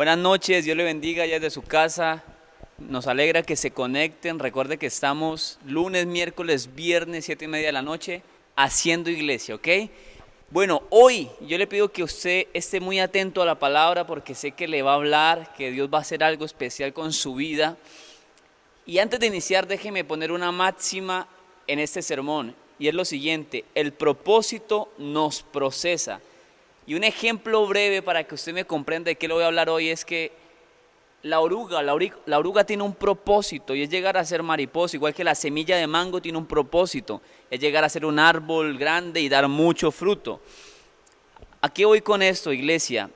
Buenas noches, Dios le bendiga ya desde su casa. Nos alegra que se conecten. Recuerde que estamos lunes, miércoles, viernes, 7:30 de la noche, haciendo iglesia, ¿ok? Bueno, hoy yo le pido que usted esté muy atento a la palabra porque sé que le va a hablar, que Dios va a hacer algo especial con su vida. Y antes de iniciar, déjeme poner una máxima en este sermón, y es lo siguiente: el propósito nos procesa. Y un ejemplo breve para que usted me comprenda de qué le voy a hablar hoy es que la oruga tiene un propósito y es llegar a ser mariposa, igual que la semilla de mango tiene un propósito, es llegar a ser un árbol grande y dar mucho fruto. ¿A qué voy con esto, iglesia?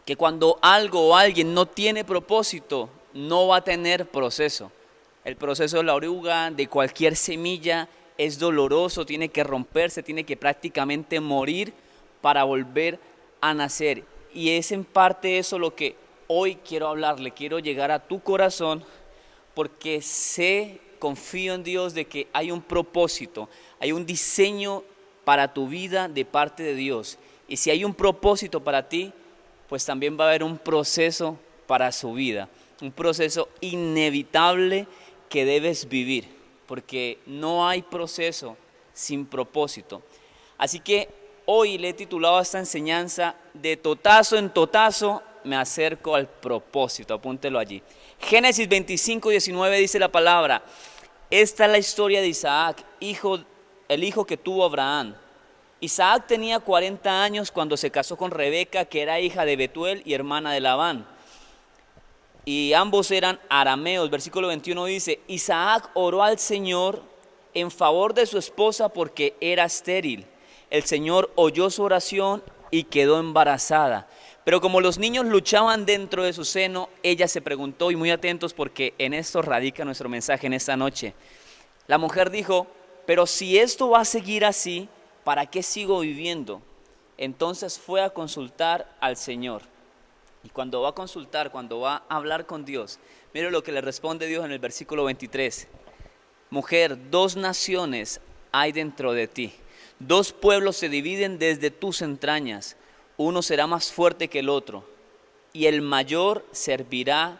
Que cuando algo o alguien no tiene propósito, no va a tener proceso. El proceso de la oruga, de cualquier semilla, es doloroso, tiene que romperse, tiene que prácticamente morir para volver a nacer. Y es en parte eso lo que hoy quiero hablarle, quiero llegar a tu corazón porque confío en Dios de que hay un propósito, hay un diseño para tu vida de parte de Dios. Y si hay un propósito para ti, pues también va a haber un proceso para su vida, un proceso inevitable que debes vivir, porque no hay proceso sin propósito. Así que hoy le he titulado a esta enseñanza: de totazo en totazo me acerco al propósito. Apúntelo allí. Génesis 25:19 dice la palabra: esta es la historia de Isaac, el hijo que tuvo Abraham. Isaac tenía 40 años cuando se casó con Rebeca, que era hija de Betuel y hermana de Labán. Y ambos eran arameos. Versículo 21 dice: Isaac oró al Señor en favor de su esposa porque era estéril. El Señor oyó su oración y quedó embarazada. Pero como los niños luchaban dentro de su seno, ella se preguntó, y muy atentos porque en esto radica nuestro mensaje en esta noche. La mujer dijo: pero si esto va a seguir así, ¿para qué sigo viviendo? Entonces fue a consultar al Señor. Y cuando va a consultar, cuando va a hablar con Dios, mire lo que le responde Dios en el versículo 23. Mujer, dos naciones hay dentro de ti, dos pueblos se dividen desde tus entrañas, uno será más fuerte que el otro, y el mayor servirá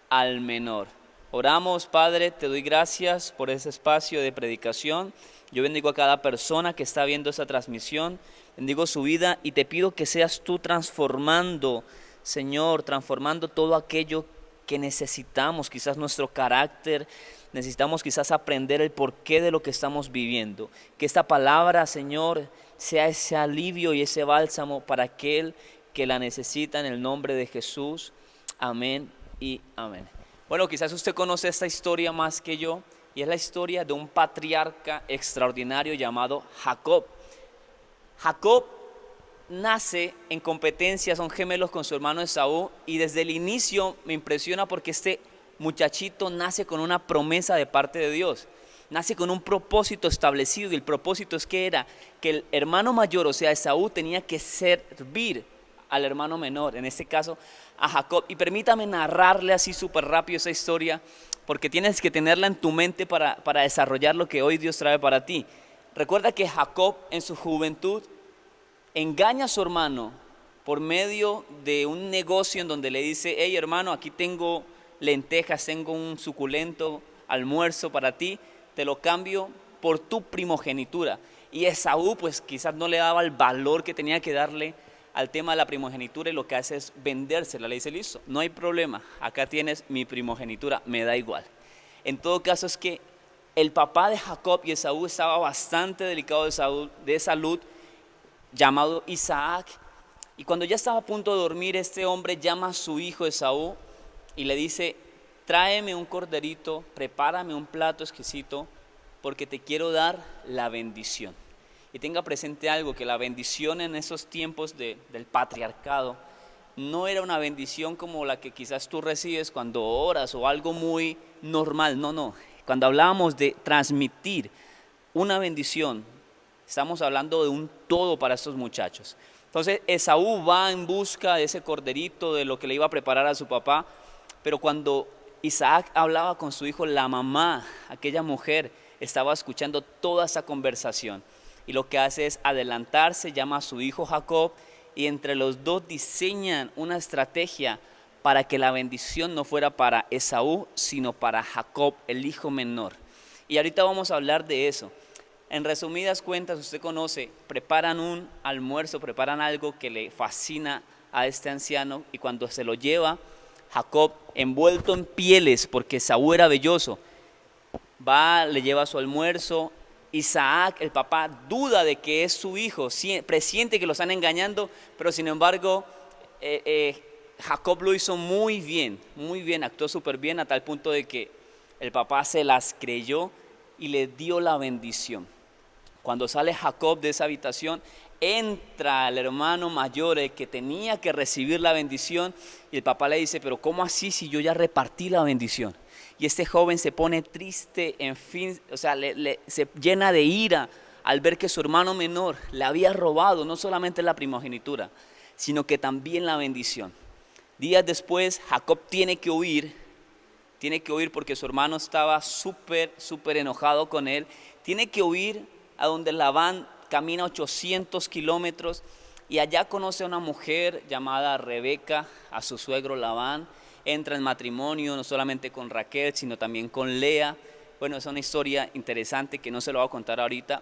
al menor. Oramos. Padre, te doy gracias por ese espacio de predicación. Yo bendigo a cada persona que está viendo esta transmisión, bendigo su vida y te pido que seas tú transformando, Señor, transformando todo aquello que necesitamos, quizás nuestro carácter, necesitamos quizás aprender el porqué de lo que estamos viviendo. Que esta palabra, Señor, sea ese alivio y ese bálsamo para aquel que la necesita, en el nombre de Jesús. Amén y amén. Bueno, quizás usted conoce esta historia más que yo, y es la historia de un patriarca extraordinario llamado Jacob. Jacob nace en competencia, son gemelos con su hermano Esaú, y desde el inicio me impresiona porque este muchachito nace con una promesa de parte de Dios, nace con un propósito establecido, y el propósito es que era que el hermano mayor, o sea Esaú, tenía que servir al hermano menor, en este caso a Jacob. Y permítame narrarle así súper rápido esa historia, porque tienes que tenerla en tu mente para desarrollar lo que hoy Dios trae para ti. Recuerda que Jacob en su juventud engaña a su hermano por medio de un negocio en donde le dice: hey hermano, aquí tengo lentejas, tengo un suculento almuerzo para ti, te lo cambio por tu primogenitura. Y Esaú pues quizás no le daba el valor que tenía que darle al tema de la primogenitura, y lo que hace es vendérsela. Le dice: listo, no hay problema, acá tienes mi primogenitura, me da igual. En todo caso es que el papá de Jacob y Esaú estaba bastante delicado de salud, llamado Isaac. Y cuando ya estaba a punto de dormir, este hombre llama a su hijo Esaú y le dice: tráeme un corderito, prepárame un plato exquisito, porque te quiero dar la bendición. Y tenga presente algo, que la bendición en esos tiempos del patriarcado no era una bendición como la que quizás tú recibes cuando oras o algo muy normal. No. Cuando hablábamos de transmitir una bendición, estamos hablando de un todo para estos muchachos. Entonces Esaú va en busca de ese corderito, de lo que le iba a preparar a su papá. Pero cuando Isaac hablaba con su hijo, la mamá, aquella mujer, estaba escuchando toda esa conversación. Y lo que hace es adelantarse, llama a su hijo Jacob, y entre los dos diseñan una estrategia para que la bendición no fuera para Esaú, sino para Jacob, el hijo menor. Y ahorita vamos a hablar de eso. En resumidas cuentas, usted conoce, preparan un almuerzo, preparan algo que le fascina a este anciano, y cuando se lo lleva, Jacob, envuelto en pieles, porque Esaú era velloso, le lleva su almuerzo. Isaac, el papá, duda de que es su hijo, presiente que lo están engañando, pero sin embargo, Jacob lo hizo muy bien, actuó súper bien, a tal punto de que el papá se las creyó y le dio la bendición. Cuando sale Jacob de esa habitación, entra el hermano mayor, el que tenía que recibir la bendición, y el papá le dice, pero ¿cómo así si yo ya repartí la bendición? Y este joven se pone triste, en fin, o sea, se llena de ira al ver que su hermano menor le había robado no solamente la primogenitura, sino que también la bendición. Días después, Jacob tiene que huir porque su hermano estaba súper enojado con él. Tiene que huir a donde Labán, camina 800 kilómetros, y allá conoce a una mujer llamada Rebeca, a su suegro Labán. Entra en matrimonio no solamente con Raquel, sino también con Lea. Bueno, es una historia interesante que no se lo voy a contar ahorita.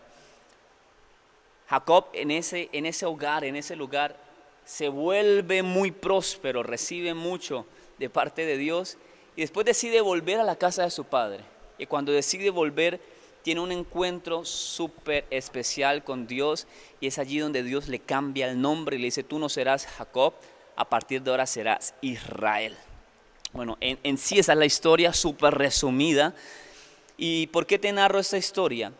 Jacob en ese hogar, en ese lugar, se vuelve muy próspero, recibe mucho de parte de Dios, y después decide volver a la casa de su padre. Y cuando decide volver, tiene un encuentro súper especial con Dios, y es allí donde Dios le cambia el nombre y le dice, tú no serás Jacob, a partir de ahora serás Israel. Bueno, en sí esa es la historia súper resumida. ¿Y por qué te narro esta historia?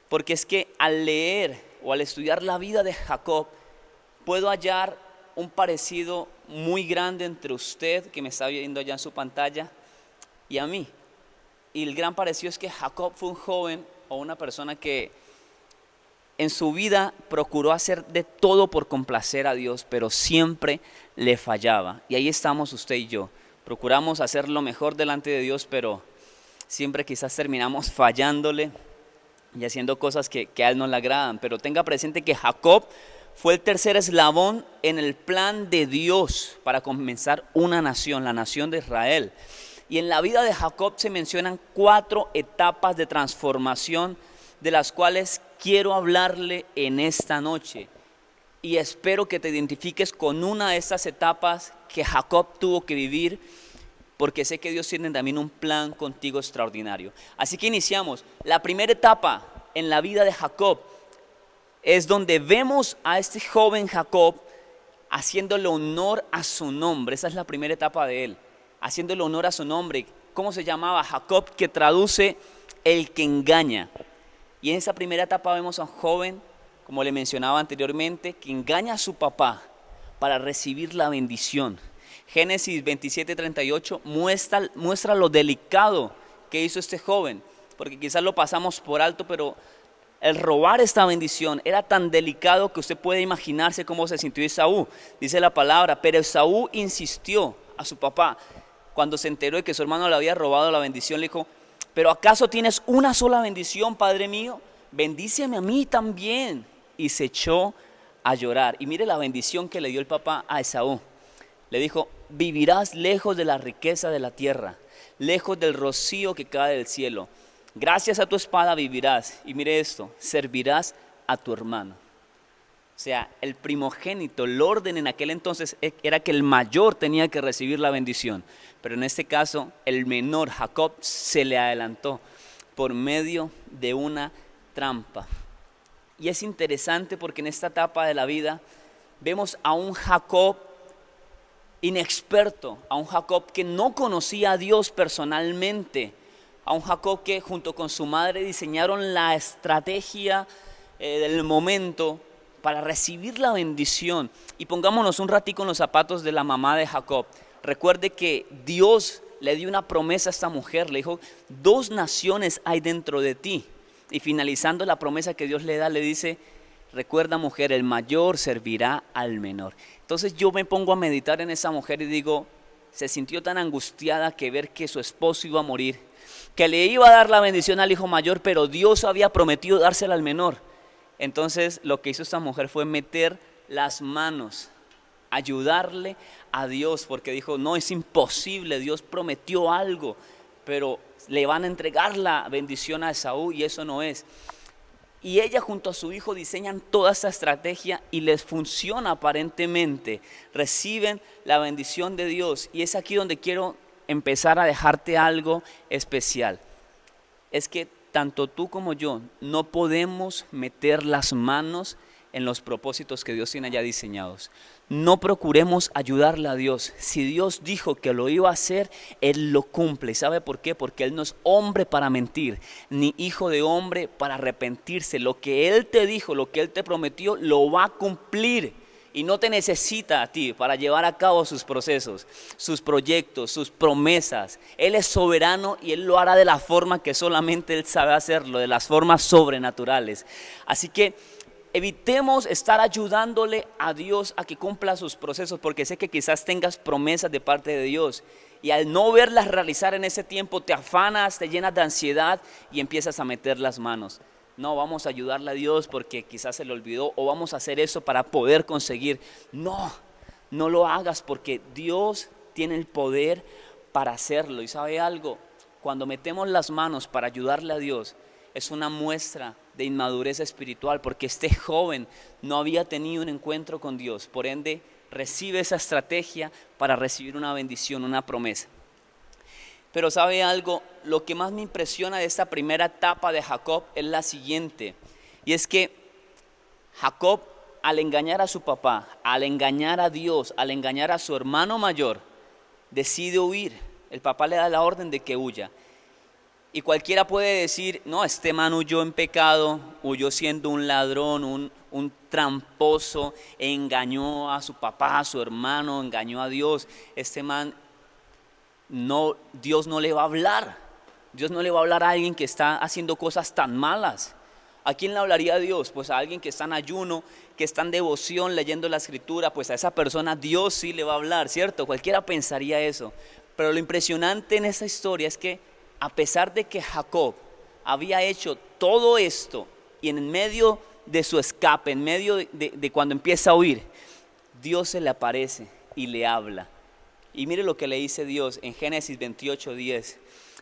Porque es que al leer o al estudiar la vida de Jacob, puedo hallar un parecido muy grande entre usted, que me está viendo allá en su pantalla, y a mí. Y el gran parecido es que Jacob fue un joven o una persona que en su vida procuró hacer de todo por complacer a Dios, pero siempre le fallaba. Y ahí estamos usted y yo. Procuramos hacer lo mejor delante de Dios, pero siempre quizás terminamos fallándole y haciendo cosas que a Él no le agradan. Pero tenga presente que Jacob fue el tercer eslabón en el plan de Dios para comenzar una nación, la nación de Israel. Y en la vida de Jacob se mencionan 4 etapas de transformación, de las cuales quiero hablarle en esta noche. Y espero que te identifiques con una de estas etapas que Jacob tuvo que vivir, porque sé que Dios tiene también un plan contigo extraordinario. Así que iniciamos. La primera etapa en la vida de Jacob es donde vemos a este joven Jacob haciéndole honor a su nombre. Esa es la primera etapa de él, haciéndole honor a su nombre. ¿Cómo se llamaba? Jacob, que traduce el que engaña. Y en esa primera etapa vemos a un joven, como le mencionaba anteriormente, que engaña a su papá para recibir la bendición. Génesis 27:38 muestra lo delicado que hizo este joven, porque quizás lo pasamos por alto, pero el robar esta bendición era tan delicado que usted puede imaginarse cómo se sintió Esaú. Dice la palabra, pero Esaú insistió a su papá. Cuando se enteró de que su hermano le había robado la bendición, le dijo, ¿pero acaso tienes una sola bendición, padre mío? Bendíceme a mí también. Y se echó a llorar. Y mire la bendición que le dio el papá a Esaú. Le dijo, vivirás lejos de la riqueza de la tierra, lejos del rocío que cae del cielo. Gracias a tu espada vivirás. Y mire esto, servirás a tu hermano. O sea, el primogénito, el orden en aquel entonces era que el mayor tenía que recibir la bendición. Pero en este caso, el menor, Jacob, se le adelantó por medio de una trampa. Y es interesante porque en esta etapa de la vida vemos a un Jacob inexperto, a un Jacob que no conocía a Dios personalmente, a un Jacob que junto con su madre diseñaron la estrategia del momento para recibir la bendición. Y pongámonos un ratico en los zapatos de la mamá de Jacob. Recuerde que Dios le dio una promesa a esta mujer, le dijo, 2 naciones hay dentro de ti. Y finalizando la promesa que Dios le da, le dice, recuerda mujer, el mayor servirá al menor. Entonces yo me pongo a meditar en esa mujer y digo, se sintió tan angustiada que ver que su esposo iba a morir, que le iba a dar la bendición al hijo mayor, pero Dios había prometido dársela al menor. Entonces lo que hizo esta mujer fue meter las manos ayudarle a Dios, porque dijo, no, es imposible, Dios prometió algo, pero le van a entregar la bendición a Esaú y eso no es. Y ella junto a su hijo diseñan toda esta estrategia y les funciona aparentemente. Reciben la bendición de Dios y es aquí donde quiero empezar a dejarte algo especial. Es que tanto tú como yo no podemos meter las manos en los propósitos que Dios tiene ya diseñados. No procuremos ayudarle a Dios. Si Dios dijo que lo iba a hacer, Él lo cumple. ¿Sabe por qué? Porque Él no es hombre para mentir, ni hijo de hombre para arrepentirse. Lo que Él te dijo, lo que Él te prometió, lo va a cumplir. Y no te necesita a ti para llevar a cabo sus procesos, sus proyectos, sus promesas. Él es soberano y Él lo hará de la forma que solamente Él sabe hacerlo, de las formas sobrenaturales. Así que evitemos estar ayudándole a Dios a que cumpla sus procesos, porque sé que quizás tengas promesas de parte de Dios y al no verlas realizar en ese tiempo te afanas, te llenas de ansiedad y empiezas a meter las manos. No, vamos a ayudarle a Dios porque quizás se le olvidó, o vamos a hacer eso para poder conseguir. No, no lo hagas porque Dios tiene el poder para hacerlo. Y ¿sabe algo? Cuando metemos las manos para ayudarle a Dios, es una muestra de inmadurez espiritual, porque este joven no había tenido un encuentro con Dios, por ende recibe esa estrategia para recibir una bendición, una promesa. Pero ¿sabe algo? Lo que más me impresiona de esta primera etapa de Jacob es la siguiente, y es que Jacob, al engañar a su papá, al engañar a Dios, al engañar a su hermano mayor, decide huir. El papá le da la orden de que huya. Y cualquiera puede decir, no, este man huyó en pecado, huyó siendo un ladrón, un tramposo, engañó a su papá, a su hermano, engañó a Dios. Este man, no, Dios no le va a hablar. Dios no le va a hablar a alguien que está haciendo cosas tan malas. ¿A quién le hablaría Dios? Pues a alguien que está en ayuno, que está en devoción, leyendo la escritura. Pues a esa persona Dios sí le va a hablar, ¿cierto? Cualquiera pensaría eso. Pero lo impresionante en esta historia es que a pesar de que Jacob había hecho todo esto y en medio de su escape, en medio de cuando empieza a huir, Dios se le aparece y le habla. Y mire lo que le dice Dios en Génesis 28:10.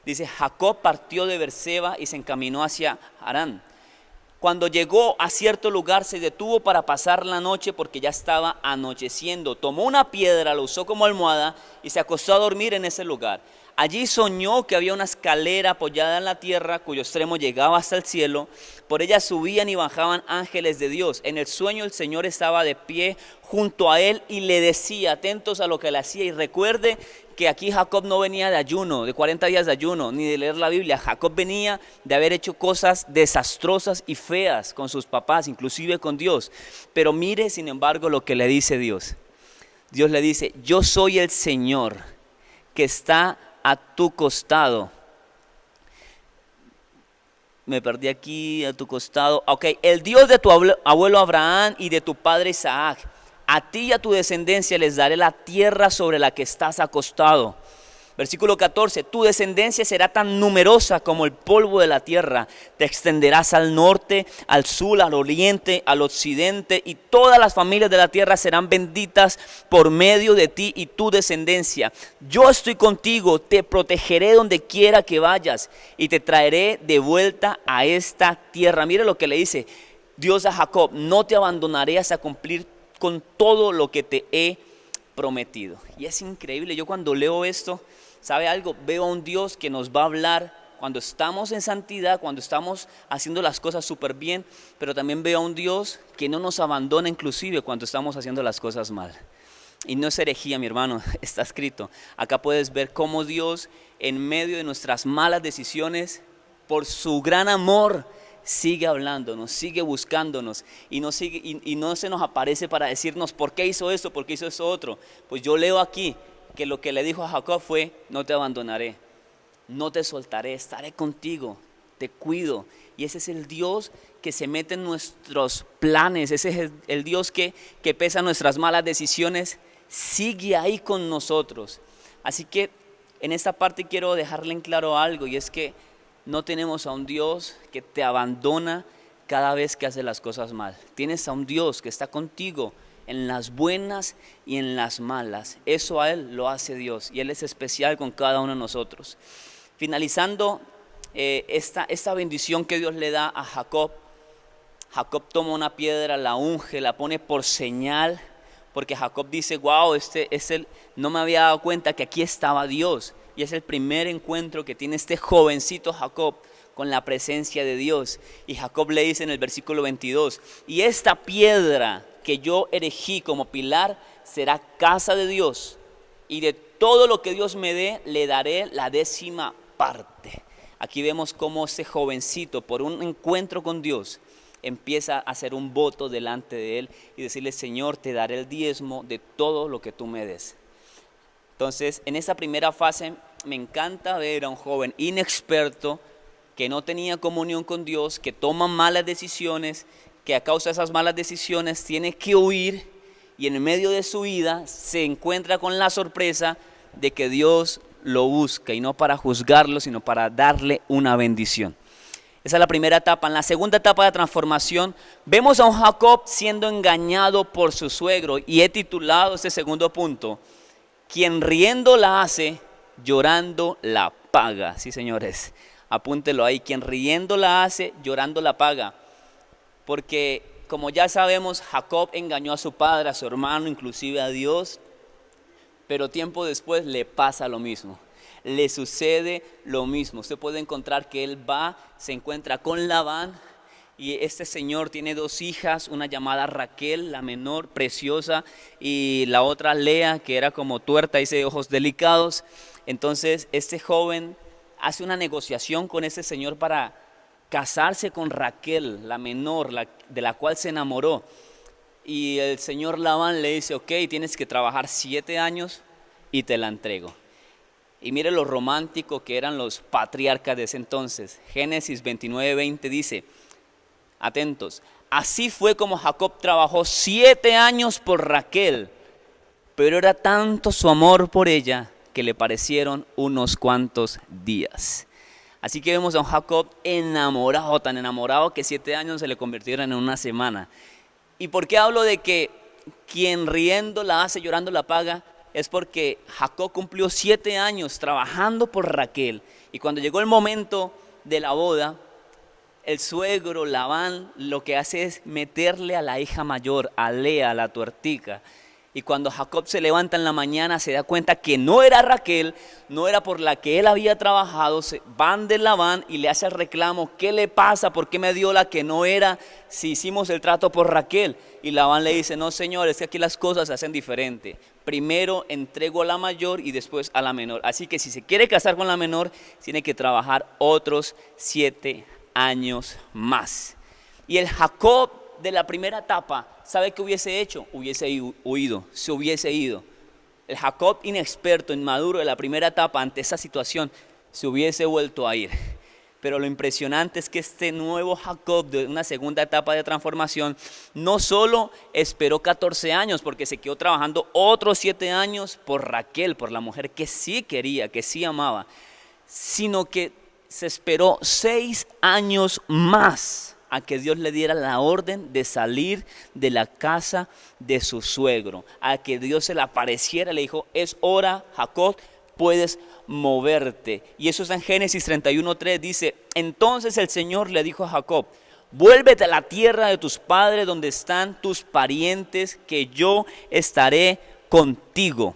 Dice, Jacob partió de Beerseba y se encaminó hacia Harán. Cuando llegó a cierto lugar se detuvo para pasar la noche porque ya estaba anocheciendo. Tomó una piedra, la usó como almohada y se acostó a dormir en ese lugar. Allí soñó que había una escalera apoyada en la tierra cuyo extremo llegaba hasta el cielo. Por ella subían y bajaban ángeles de Dios. En el sueño el Señor estaba de pie junto a él y le decía, atentos a lo que le hacía. Y recuerde que aquí Jacob no venía de ayuno, de 40 días de ayuno, ni de leer la Biblia. Jacob venía de haber hecho cosas desastrosas y feas con sus papás, inclusive con Dios. Pero mire, sin embargo, lo que le dice Dios. Dios le dice, yo soy el Señor que está a tu costado. Me perdí aquí, a tu costado. Ok, el Dios de tu abuelo Abraham y de tu padre Isaac. A ti y a tu descendencia les daré la tierra sobre la que estás acostado. Versículo 14, tu descendencia será tan numerosa como el polvo de la tierra. Te extenderás al norte, al sur, al oriente, al occidente, y todas las familias de la tierra serán benditas por medio de ti y tu descendencia. Yo estoy contigo, te protegeré donde quiera que vayas y te traeré de vuelta a esta tierra. Mire lo que le dice Dios a Jacob, no te abandonaré hasta cumplir con todo lo que te he prometido. Y es increíble, yo cuando leo esto, ¿sabe algo? Veo a un Dios que nos va a hablar cuando estamos en santidad, cuando estamos haciendo las cosas súper bien, pero también veo a un Dios que no nos abandona inclusive cuando estamos haciendo las cosas mal. Y no es herejía, mi hermano, está escrito. Acá puedes ver cómo Dios, en medio de nuestras malas decisiones, por su gran amor, sigue hablándonos, sigue buscándonos y no se nos aparece para decirnos por qué hizo esto, por qué hizo eso otro. Pues yo leo aquí que lo que le dijo a Jacob fue, no te abandonaré, no te soltaré, estaré contigo, te cuido. Y ese es el Dios que se mete en nuestros planes, ese es el Dios que pese a nuestras malas decisiones, sigue ahí con nosotros. Así que en esta parte quiero dejarle en claro algo, y es que no tenemos a un Dios que te abandona cada vez que haces las cosas mal. Tienes a un Dios que está contigo en las buenas y en las malas. Eso a Él lo hace Dios y Él es especial con cada uno de nosotros. Finalizando esta bendición que Dios le da a Jacob, Jacob toma una piedra, la unge, la pone por señal, porque Jacob dice, wow, no me había dado cuenta que aquí estaba Dios. Y es el primer encuentro que tiene este jovencito Jacob con la presencia de Dios. Y Jacob le dice en el versículo 22, y esta piedra que yo erigí como pilar será casa de Dios, y de todo lo que Dios me dé, le daré la 10ª parte. Aquí vemos cómo este jovencito, por un encuentro con Dios, empieza a hacer un voto delante de Él y decirle, Señor, te daré el diezmo de todo lo que tú me des. Entonces, en esa primera fase me encanta ver a un joven inexperto que no tenía comunión con Dios, que toma malas decisiones, que a causa de esas malas decisiones tiene que huir y en medio de su vida se encuentra con la sorpresa de que Dios lo busca y no para juzgarlo, sino para darle una bendición. Esa es la primera etapa. En la segunda etapa de transformación vemos a un Jacob siendo engañado por su suegro y he titulado este segundo punto, quien riendo la hace, llorando la paga. Sí, señores, apúntelo ahí, quien riendo la hace, llorando la paga. Porque como ya sabemos, Jacob engañó a su padre, a su hermano, inclusive a Dios, pero tiempo después le pasa lo mismo. Le sucede lo mismo. Usted puede encontrar que él va, se encuentra con Labán y este señor tiene 2 hijas, una llamada Raquel, la menor, preciosa, y la otra Lea, que era como tuerta, dice, ojos delicados. Entonces este joven hace una negociación con ese señor para casarse con Raquel, la menor, de la cual se enamoró. Y el señor Labán le dice, ok, tienes que trabajar 7 años y te la entrego. Y mire lo romántico que eran los patriarcas de ese entonces. Génesis 29:20 dice, atentos, así fue como Jacob trabajó 7 años por Raquel, pero era tanto su amor por ella que le parecieron unos cuantos días. Así que vemos a un Jacob enamorado, tan enamorado que 7 años se le convirtieron en una semana. ¿Y por qué hablo de que quien riendo la hace, llorando la paga? Es porque Jacob cumplió 7 años trabajando por Raquel y cuando llegó el momento de la boda, el suegro Labán lo que hace es meterle a la hija mayor, a Lea, la tuertica. Y cuando Jacob se levanta en la mañana se da cuenta que no era Raquel, no era por la que él había trabajado. Van de Labán y le hace el reclamo, ¿qué le pasa? ¿Por qué me dio la que no era si hicimos el trato por Raquel? Y Labán le dice, no señor, es que aquí las cosas se hacen diferente. Primero entrego a la mayor y después a la menor. Así que si se quiere casar con la menor, tiene que trabajar otros 7 años más. Y el Jacob de la primera etapa, ¿sabe qué hubiese hecho? Hubiese huido, se hubiese ido. El Jacob inexperto, inmaduro de la primera etapa ante esa situación, se hubiese vuelto a ir. Pero lo impresionante es que este nuevo Jacob de una segunda etapa de transformación no solo esperó 14 años porque se quedó trabajando otros 7 años por Raquel, por la mujer que sí quería, que sí amaba, sino que se esperó 6 años más a que Dios le diera la orden de salir de la casa de su suegro, a que Dios se le apareciera, le dijo, es hora, Jacob, puedes moverte. Y eso está en Génesis 31:3, dice, entonces el Señor le dijo a Jacob, vuélvete a la tierra de tus padres donde están tus parientes, que yo estaré contigo.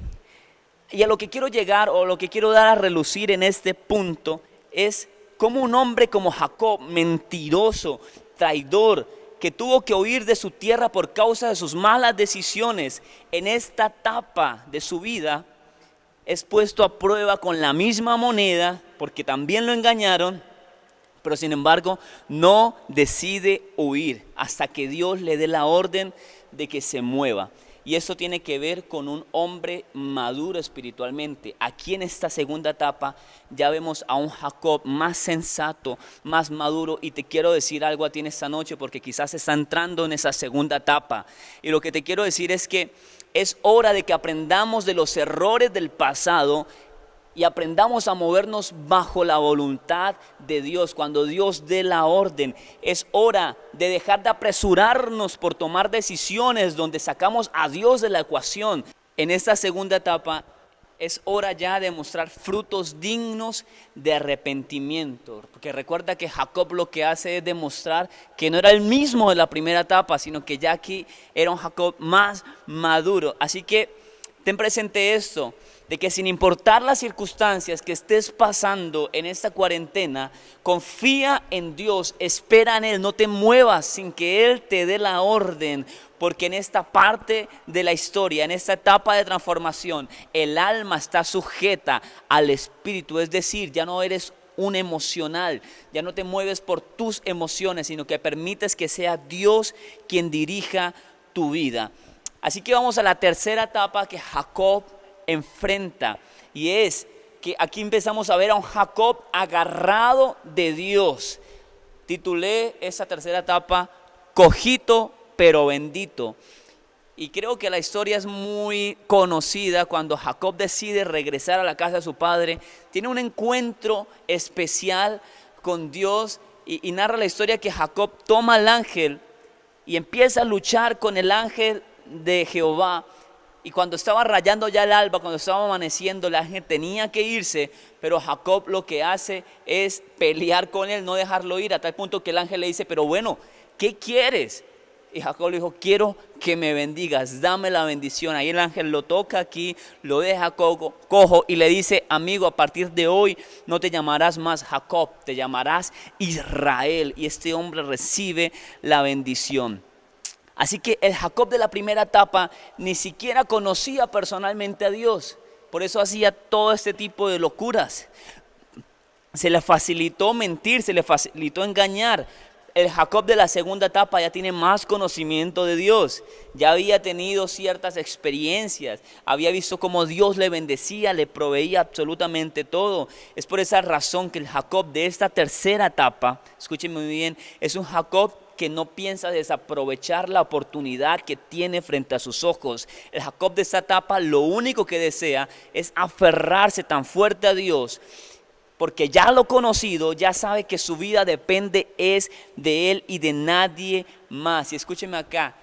Y a lo que quiero llegar o lo que quiero dar a relucir en este punto es cómo un hombre como Jacob, mentiroso, traidor, que tuvo que huir de su tierra por causa de sus malas decisiones, en esta etapa de su vida es puesto a prueba con la misma moneda, porque también lo engañaron, pero sin embargo no decide huir hasta que Dios le dé la orden de que se mueva. Y eso tiene que ver con un hombre maduro espiritualmente. Aquí en esta segunda etapa ya vemos a un Jacob más sensato, más maduro. Y te quiero decir algo a ti en esta noche porque quizás está entrando en esa segunda etapa. Y lo que te quiero decir es que es hora de que aprendamos de los errores del pasado y aprendamos a movernos bajo la voluntad de Dios. Cuando Dios dé la orden, es hora de dejar de apresurarnos por tomar decisiones donde sacamos a Dios de la ecuación. En esta segunda etapa es hora ya de mostrar frutos dignos de arrepentimiento, porque recuerda que Jacob lo que hace es demostrar que no era el mismo de la primera etapa, sino que ya aquí era un Jacob más maduro. Así que ten presente esto, de que sin importar las circunstancias que estés pasando en esta cuarentena, confía en Dios, espera en Él, no te muevas sin que Él te dé la orden, porque en esta parte de la historia, en esta etapa de transformación, el alma está sujeta al espíritu, es decir, ya no eres un emocional, ya no te mueves por tus emociones, sino que permites que sea Dios quien dirija tu vida. Así que vamos a la tercera etapa que Jacob enfrenta, y es que aquí empezamos a ver a un Jacob agarrado de Dios. Titulé esa tercera etapa Cojito pero bendito, y creo que la historia es muy conocida. Cuando Jacob decide regresar a la casa de su padre, tiene un encuentro especial con Dios, y narra la historia que Jacob toma al ángel y empieza a luchar con el ángel de Jehová. Y cuando estaba rayando ya el alba, cuando estaba amaneciendo, el ángel tenía que irse, pero Jacob lo que hace es pelear con él, no dejarlo ir, a tal punto que el ángel le dice, pero bueno, ¿qué quieres? Y Jacob le dijo, quiero que me bendigas, dame la bendición. Ahí el ángel lo toca aquí, lo deja cojo y le dice, amigo, a partir de hoy no te llamarás más Jacob, te llamarás Israel. Y este hombre recibe la bendición. Así que el Jacob de la primera etapa ni siquiera conocía personalmente a Dios. Por eso hacía todo este tipo de locuras. Se le facilitó mentir, se le facilitó engañar. El Jacob de la segunda etapa ya tiene más conocimiento de Dios. Ya había tenido ciertas experiencias. Había visto cómo Dios le bendecía, le proveía absolutamente todo. Es por esa razón que el Jacob de esta tercera etapa, escúchenme muy bien, es un Jacob que no piensa desaprovechar la oportunidad que tiene frente a sus ojos. El Jacob de esta etapa lo único que desea es aferrarse tan fuerte a Dios, porque ya lo conocido, ya sabe que su vida depende es de Él y de nadie más. Y escúcheme acá,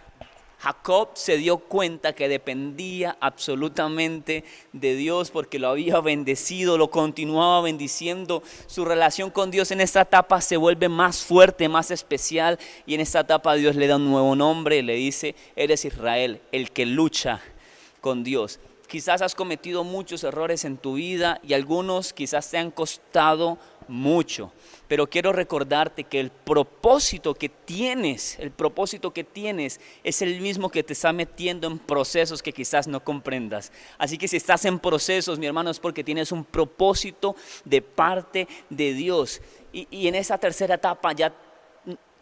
Jacob se dio cuenta que dependía absolutamente de Dios, porque lo había bendecido, lo continuaba bendiciendo. Su relación con Dios en esta etapa se vuelve más fuerte, más especial, y en esta etapa Dios le da un nuevo nombre, le dice, eres Israel, el que lucha con Dios. Quizás has cometido muchos errores en tu vida y algunos quizás te han costado mucho, pero quiero recordarte que el propósito que tienes es el mismo que te está metiendo en procesos que quizás no comprendas. Así que si estás en procesos, mi hermano, es porque tienes un propósito de parte de Dios. Y en esa tercera etapa ya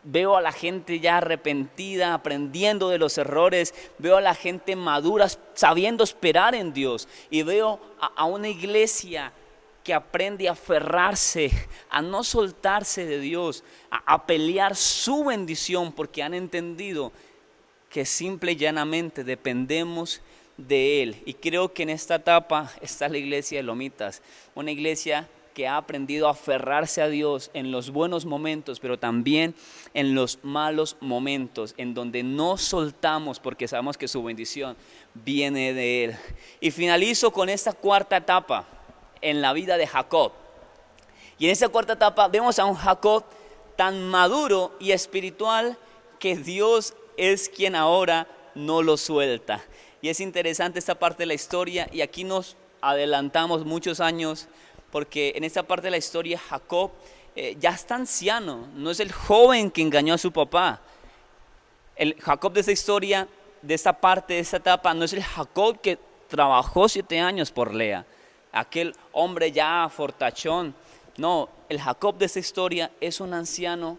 veo a la gente ya arrepentida, aprendiendo de los errores. Veo a la gente madura, sabiendo esperar en Dios. Y veo a una iglesia que aprende a aferrarse, a no soltarse de Dios, a pelear su bendición, porque han entendido que simple y llanamente dependemos de Él. Y creo que en esta etapa está la iglesia de Lomitas, una iglesia que ha aprendido a aferrarse a Dios en los buenos momentos, pero también en los malos momentos, en donde no soltamos porque sabemos que su bendición viene de Él. Y finalizo con esta cuarta etapa en la vida de Jacob. Y en esta cuarta etapa vemos a un Jacob tan maduro y espiritual que Dios es quien ahora no lo suelta. Y es interesante esta parte de la historia, y aquí nos adelantamos muchos años, porque en esta parte de la historia Jacob ya está anciano, no es el joven que engañó a su papá. El Jacob de esta historia, de esta parte, de esta etapa, no es el Jacob que trabajó 7 años por Lea, aquel hombre ya fortachón. No, el Jacob de esta historia es un anciano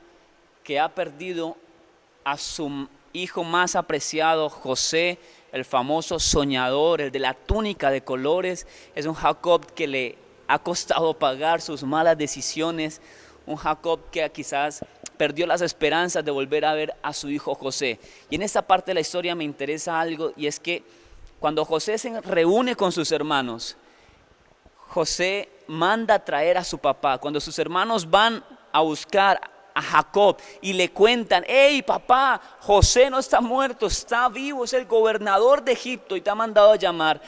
que ha perdido a su hijo más apreciado, José, el famoso soñador, el de la túnica de colores. Es un Jacob que le ha costado pagar sus malas decisiones, un Jacob que quizás perdió las esperanzas de volver a ver a su hijo José. Y en esta parte de la historia me interesa algo, y es que cuando José se reúne con sus hermanos, José manda a traer a su papá. Cuando sus hermanos van a buscar a Jacob y le cuentan: hey papá, José no está muerto, está vivo, es el gobernador de Egipto y te ha mandado a llamar.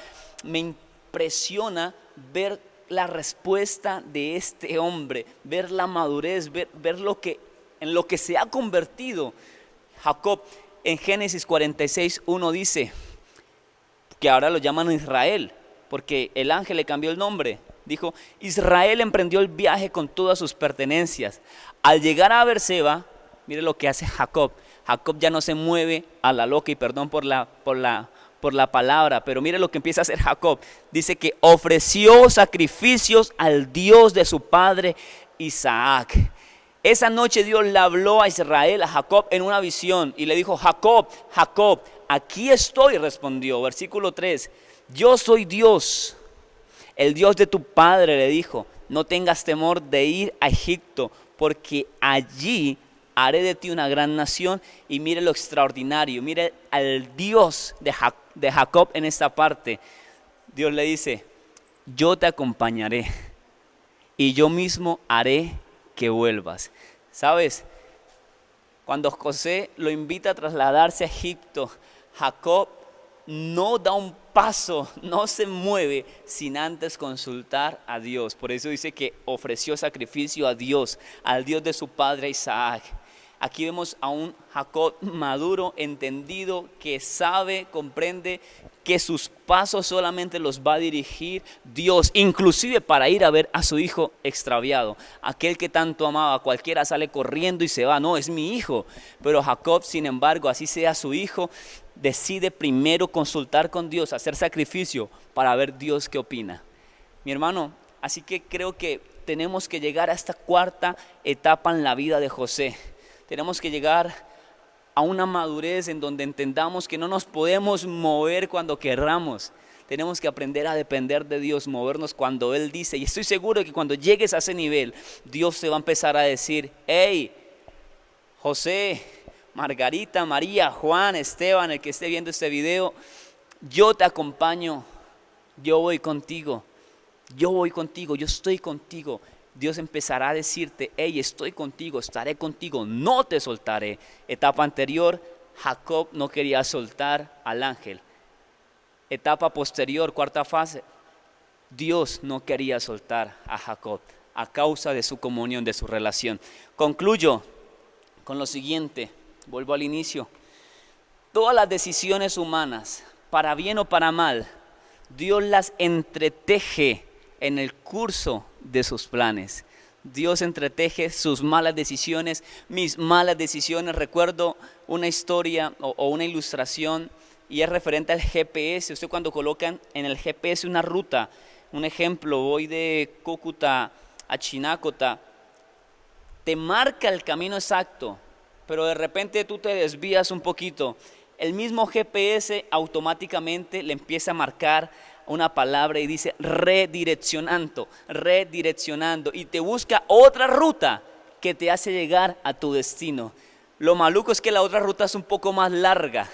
Me impresiona ver la respuesta de este hombre, ver la madurez, ver en lo que se ha convertido Jacob. En Génesis 46:1 dice que ahora lo llaman Israel, porque el ángel le cambió el nombre. Dijo: Israel emprendió el viaje con todas sus pertenencias. Al llegar a Beerseba, mire lo que hace Jacob. Jacob ya no se mueve a la loca, y perdón por la palabra, pero mire lo que empieza a hacer Jacob. Dice que ofreció sacrificios al Dios de su padre Isaac. Esa noche Dios le habló a Israel, a Jacob, en una visión y le dijo: Jacob, Jacob, aquí estoy, respondió. Versículo 3, yo soy Dios, el Dios de tu padre, le dijo. No tengas temor de ir a Egipto, porque allí haré de ti una gran nación. Y mire lo extraordinario, mire al Dios de Jacob en esta parte. Dios le dice: yo te acompañaré y yo mismo haré que vuelvas. ¿Sabes? Cuando José lo invita a trasladarse a Egipto, Jacob no da un paso, no se mueve sin antes consultar a Dios. Por eso dice que ofreció sacrificio a Dios, al Dios de su padre Isaac. Aquí vemos a un Jacob maduro, entendido, que sabe, comprende que sus pasos solamente los va a dirigir Dios, inclusive para ir a ver a su hijo extraviado, aquel que tanto amaba. Cualquiera sale corriendo y se va: no, es mi hijo. Pero Jacob, sin embargo, así sea su hijo, decide primero consultar con Dios, hacer sacrificio para ver Dios qué opina. Mi hermano, así que creo que tenemos que llegar a esta cuarta etapa en la vida de José. Tenemos que llegar a una madurez en donde entendamos que no nos podemos mover cuando querramos. Tenemos que aprender a depender de Dios, movernos cuando Él dice. Y estoy seguro que cuando llegues a ese nivel, Dios te va a empezar a decir: hey, José, Margarita, María, Juan, Esteban, el que esté viendo este video, yo te acompaño, yo voy contigo, yo estoy contigo. Dios empezará a decirte: hey, estoy contigo, estaré contigo, no te soltaré. Etapa anterior, Jacob no quería soltar al ángel. Etapa posterior, cuarta fase, Dios no quería soltar a Jacob a causa de su comunión, de su relación. Concluyo con lo siguiente, vuelvo al inicio. Todas las decisiones humanas, para bien o para mal, Dios las entreteje en el curso de sus planes. Dios entreteje sus malas decisiones, mis malas decisiones. Recuerdo una historia o una ilustración, y es referente al GPS. Usted, cuando colocan en el GPS una ruta, un ejemplo, voy de Cúcuta a Chinacota, te marca el camino exacto, pero de repente tú te desvías un poquito. El mismo GPS automáticamente le empieza a marcar una palabra y dice redireccionando, y te busca otra ruta que te hace llegar a tu destino. Lo maluco es que la otra ruta es un poco más larga,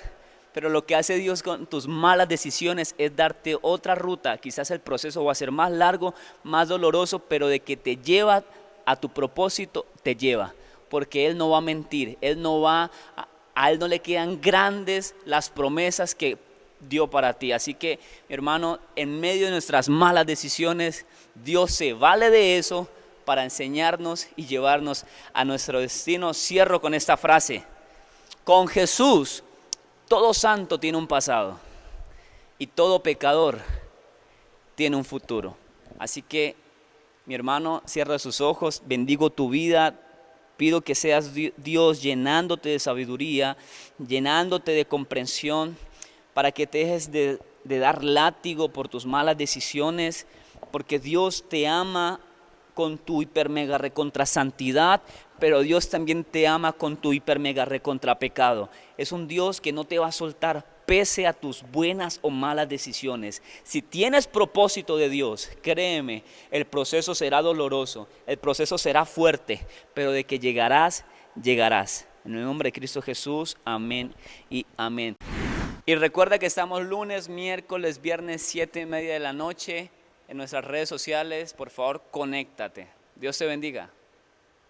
pero lo que hace Dios con tus malas decisiones es darte otra ruta. Quizás el proceso va a ser más largo, más doloroso, pero de que te lleva a tu propósito, te lleva, porque Él no va a mentir. A Él no le quedan grandes las promesas que dio para ti. Así que, mi hermano, en medio de nuestras malas decisiones, Dios se vale de eso para enseñarnos y llevarnos a nuestro destino. Cierro con esta frase: con Jesús, todo santo tiene un pasado y todo pecador tiene un futuro. Así que, mi hermano, cierra sus ojos, bendigo tu vida. Pido que seas Dios llenándote de sabiduría, llenándote de comprensión, para que te dejes de dar látigo por tus malas decisiones, porque Dios te ama con tu hiper mega recontra santidad, pero Dios también te ama con tu hiper mega recontra pecado. Es un Dios que no te va a soltar pese a tus buenas o malas decisiones. Si tienes propósito de Dios, créeme, el proceso será doloroso, el proceso será fuerte, pero de que llegarás, llegarás. En el nombre de Cristo Jesús, amén y amén. Y recuerda que estamos lunes, miércoles, viernes, 7:30 de la noche. en nuestras redes sociales. Por favor, conéctate. Dios te bendiga.